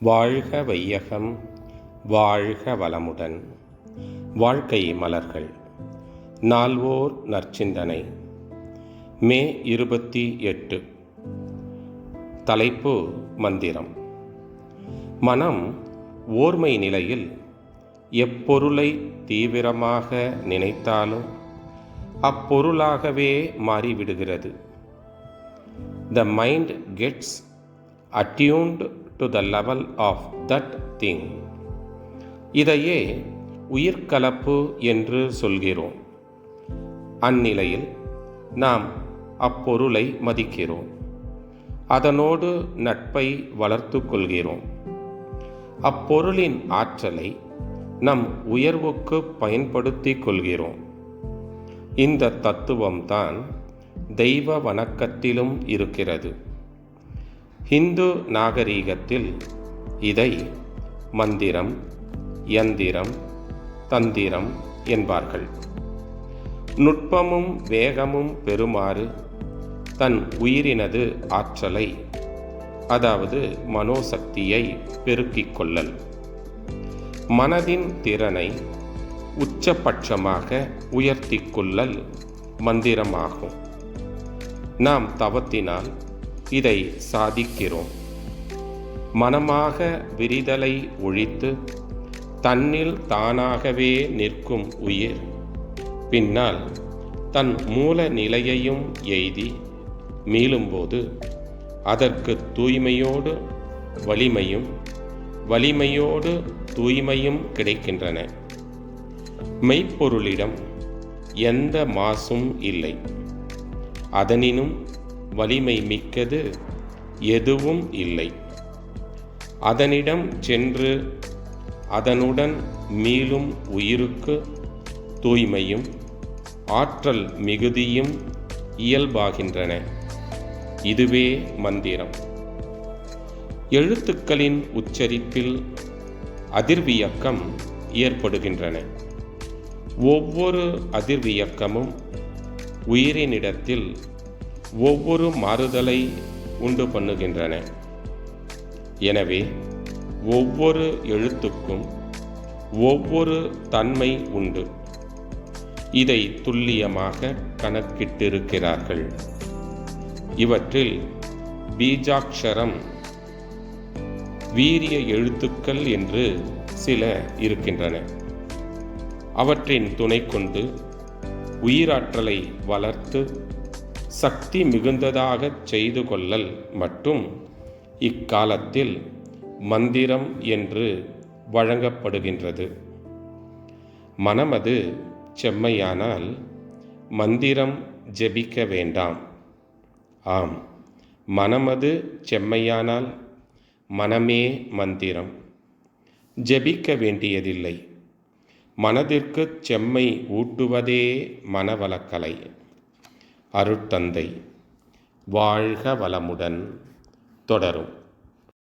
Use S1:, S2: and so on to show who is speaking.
S1: வாழ்க வையகம், வாழ்க வளமுடன். வாழ்க்கை மலர்கள். நால்வோர் நற்சிந்தனை. மே 28. தலைப்பு மந்திரம். மனம் ஓர்மை நிலையில் எப்பொருளை தீவிரமாக நினைத்தாலும் அப்பொருளாகவே மாறிவிடுகிறது. The mind gets attuned to the level of that thing. இதையே உயிர்கலப்பு என்று சொல்கிறோம். அந்நிலையில் நாம் அப்பொருளை மதிக்கிறோம், அதனோடு நட்பை வளர்த்து கொள்கிறோம். அப்பொருளின் ஆற்றலை நம் உயர்வுக்கு பயன்படுத்தி கொள்கிறோம். இந்த தத்துவம்தான் தெய்வ வணக்கத்திலும் இருக்கிறது. ஹிந்து நாகரீகத்தில் இதை மந்திரம், யந்திரம், தந்திரம் என்பார்கள். நுட்பமும் வேகமும் பெறுமாறு தன் உயிரினது ஆற்றலை, அதாவது மனோசக்தியை பெருக்கிக் கொள்ளல், மனதின் திறனை உச்சபட்சமாக உயர்த்தி கொள்ளல் மந்திரமாகும். நாம் தவத்தினால் இதை சாதிக்கிறோம். மனமாக விரிதலை ஒழித்து தன்னில் தானாகவே நிற்கும் உயிர் பின்னால் தன் மூல நிலையையும் எய்தி மீளும்போது அதற்கு தூய்மையோடு வலிமையும், வலிமையோடு தூய்மையும் கிடைக்கின்றன. மெய்ப்பொருளிடம் எந்த மாசும் இல்லை. அதனினும் வலிமை மிக்கது எதுவும் இல்லை. அதனிடம் சென்று அதனுடன் மீளும் உயிருக்கு தூய்மையும் ஆற்றல் மிகுதியும் இயல்பாகின்றன. இதுவே மந்திரம். எழுத்துக்களின் உச்சரிப்பில் அதிர்வியக்கம் ஏற்படுகின்றன. ஒவ்வொரு அதிர்வியக்கமும் உயிரினிடத்தில் ஒவ்வொரு மாறுதலை உண்டு பண்ணுகின்றன. எனவே ஒவ்வொரு எழுத்துக்கும் ஒவ்வொரு தன்மை உண்டு. இதை துல்லியமாக கணக்கிட்டிருக்கிறார்கள். இவற்றில் பீஜாட்சரம், வீரிய எழுத்துக்கள் என்று சில இருக்கின்றன. அவற்றின் துணை கொண்டு உயிராற்றலை வளர்த்து சக்தி மிகுந்ததாகச் செய்து கொள்ளல் மட்டும் இக்காலத்தில் மந்திரம் என்று வழங்கப்படுகின்றது. மனமது செம்மையானால் மந்திரம் ஜெபிக்க வேண்டாம். ஆம், மனமது செம்மையானால் மனமே மந்திரம். ஜெபிக்க வேண்டியதில்லை. மனதிற்கு செம்மை ஊட்டுவதே மனவளக்கலை. அருட்தந்தை. வாழ்க வளமுடன். தொடரும்.